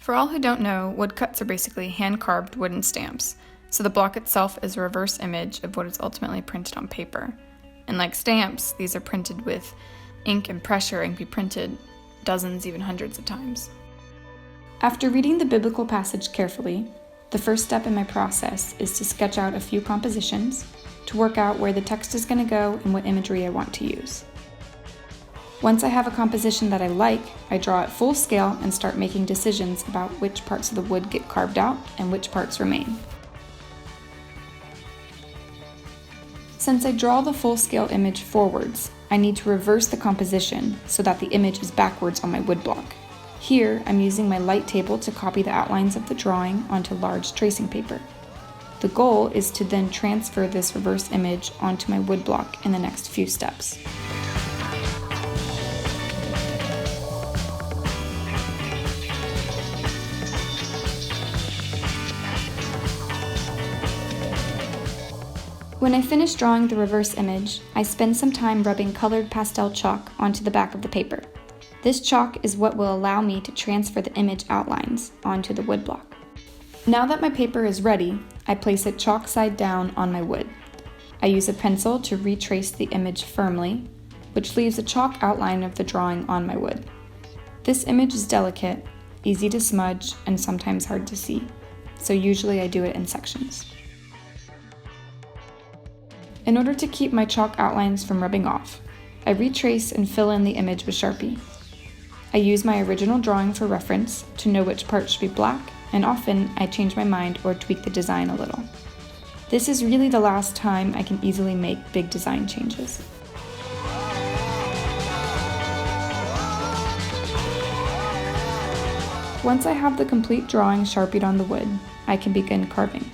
For all who don't know, woodcuts are basically hand-carved wooden stamps, so the block itself is a reverse image of what is ultimately printed on paper. And like stamps, these are printed with ink and pressure and can be printed dozens, even hundreds of times. After reading the biblical passage carefully, the first step in my process is to sketch out a few compositions to work out where the text is going to go and what imagery I want to use. Once I have a composition that I like, I draw it full scale and start making decisions about which parts of the wood get carved out and which parts remain. Since I draw the full scale image forwards, I need to reverse the composition so that the image is backwards on my wood block. Here, I'm using my light table to copy the outlines of the drawing onto large tracing paper. The goal is to then transfer this reverse image onto my wood block in the next few steps. When I finish drawing the reverse image, I spend some time rubbing colored pastel chalk onto the back of the paper. This chalk is what will allow me to transfer the image outlines onto the wood block. Now that my paper is ready, I place it chalk side down on my wood. I use a pencil to retrace the image firmly, which leaves a chalk outline of the drawing on my wood. This image is delicate, easy to smudge, and sometimes hard to see, so usually I do it in sections. In order to keep my chalk outlines from rubbing off, I retrace and fill in the image with Sharpie. I use my original drawing for reference to know which part should be black, and often I change my mind or tweak the design a little. This is really the last time I can easily make big design changes. Once I have the complete drawing Sharpied on the wood, I can begin carving.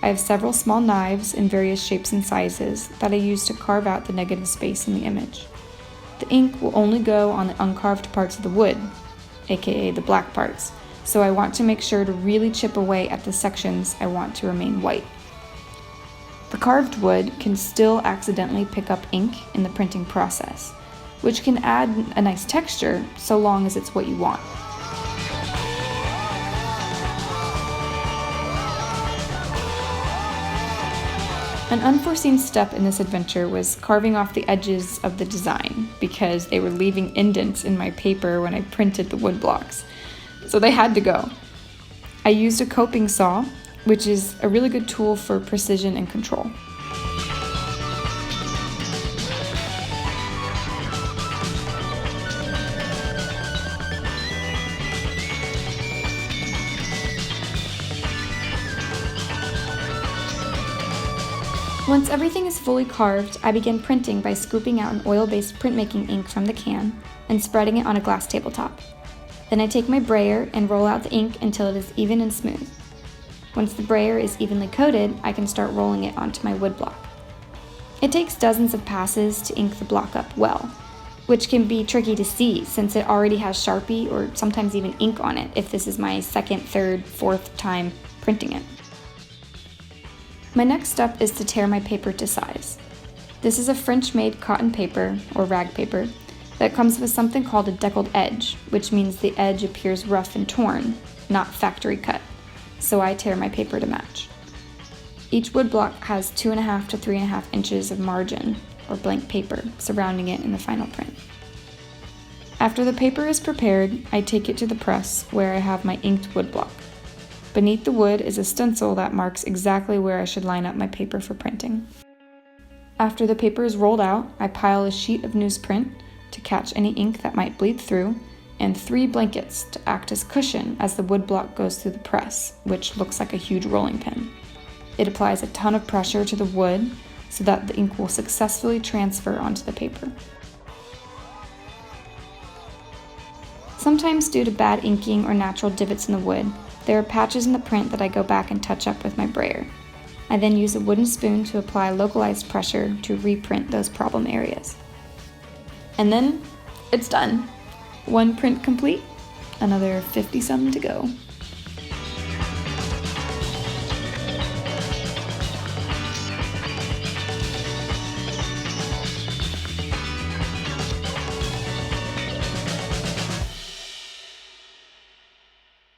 I have several small knives in various shapes and sizes that I use to carve out the negative space in the image. The ink will only go on the uncarved parts of the wood, aka the black parts, so I want to make sure to really chip away at the sections I want to remain white. The carved wood can still accidentally pick up ink in the printing process, which can add a nice texture so long as it's what you want. An unforeseen step in this adventure was carving off the edges of the design because they were leaving indents in my paper when I printed the wood blocks, so they had to go. I used a coping saw, which is a really good tool for precision and control. Once everything is fully carved, I begin printing by scooping out an oil-based printmaking ink from the can and spreading it on a glass tabletop. Then I take my brayer and roll out the ink until it is even and smooth. Once the brayer is evenly coated, I can start rolling it onto my wood block. It takes dozens of passes to ink the block up well, which can be tricky to see since it already has Sharpie or sometimes even ink on it if this is my second, third, fourth time printing it. My next step is to tear my paper to size. This is a French-made cotton paper, or rag paper, that comes with something called a deckled edge, which means the edge appears rough and torn, not factory cut, so I tear my paper to match. Each wood block has 2.5 to 3.5 inches of margin, or blank paper, surrounding it in the final print. After the paper is prepared, I take it to the press where I have my inked wood block. Beneath the wood is a stencil that marks exactly where I should line up my paper for printing. After the paper is rolled out, I pile a sheet of newsprint to catch any ink that might bleed through, and 3 blankets to act as cushion as the wood block goes through the press, which looks like a huge rolling pin. It applies a ton of pressure to the wood so that the ink will successfully transfer onto the paper. Sometimes due to bad inking or natural divots in the wood, there are patches in the print that I go back and touch up with my brayer. I then use a wooden spoon to apply localized pressure to reprint those problem areas. And then it's done. One print complete, another 50-some to go.